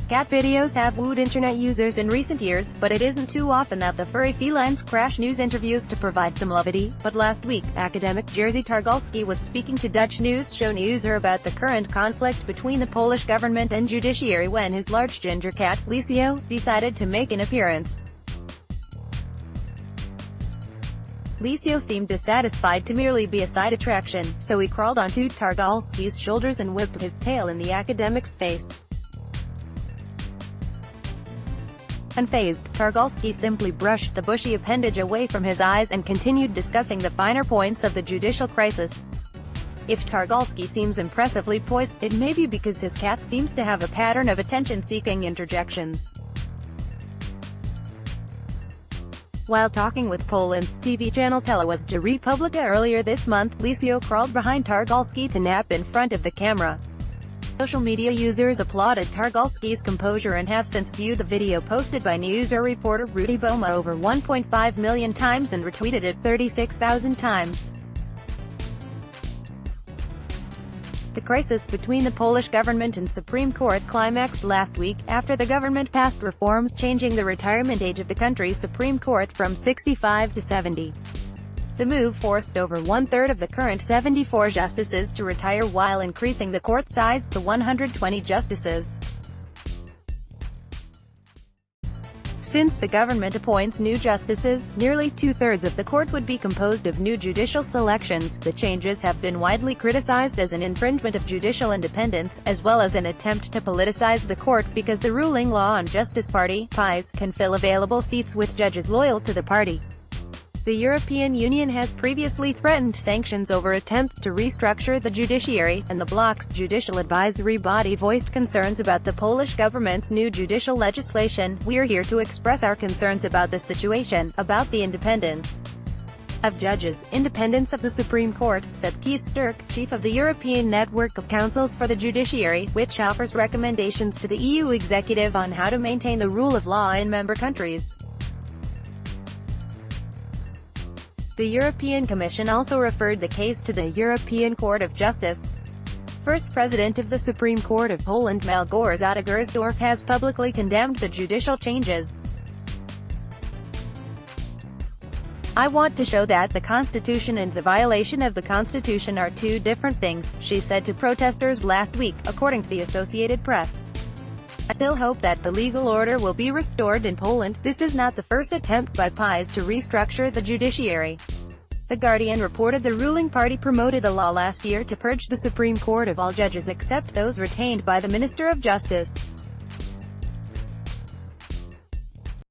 Cat videos have wooed internet users in recent years, but it isn't too often that the furry felines crash news interviews to provide some levity. But last week, academic Jerzy Targalski was speaking to Dutch news show Nieuwsuur about the current conflict between the Polish government and judiciary when his large ginger cat, Lisio, decided to make an appearance. Lisio seemed dissatisfied to merely be a side attraction, so he crawled onto Targalski's shoulders and whipped his tail in the academic's face. Unfazed, Targalski simply brushed the bushy appendage away from his eyes and continued discussing the finer points of the judicial crisis. If Targalski seems impressively poised, it may be because his cat seems to have a pattern of attention-seeking interjections. While talking with Poland's TV channel Telewizja Republika earlier this month, Lisio crawled behind Targalski to nap in front of the camera. Social media users applauded Targalski's composure and have since viewed the video posted by Nieuwsuur reporter Rudy Boma over 1.5 million times and retweeted it 36,000 times. The crisis between the Polish government and Supreme Court climaxed last week, after the government passed reforms changing the retirement age of the country's Supreme Court from 65 to 70. The move forced over one-third of the current 74 justices to retire while increasing the court size to 120 justices. Since the government appoints new justices, nearly two-thirds of the court would be composed of new judicial selections. The changes have been widely criticized as an infringement of judicial independence, as well as an attempt to politicize the court because the ruling Law and Justice Party, PiS, can fill available seats with judges loyal to the party. The European Union has previously threatened sanctions over attempts to restructure the judiciary, and the bloc's judicial advisory body voiced concerns about the Polish government's new judicial legislation. "We're here to express our concerns about the situation, about the independence of judges, independence of the Supreme Court," said Kees Sterk, chief of the European Network of Councils for the Judiciary, which offers recommendations to the EU executive on how to maintain the rule of law in member countries. The European Commission also referred the case to the European Court of Justice. First President of the Supreme Court of Poland Małgorzata Gersdorf has publicly condemned the judicial changes. "I want to show that the Constitution and the violation of the Constitution are two different things," she said to protesters last week, according to the Associated Press. "I still hope that the legal order will be restored in Poland. This is not the first attempt by PiS to restructure the judiciary." The Guardian reported the ruling party promoted a law last year to purge the Supreme Court of all judges except those retained by the Minister of Justice.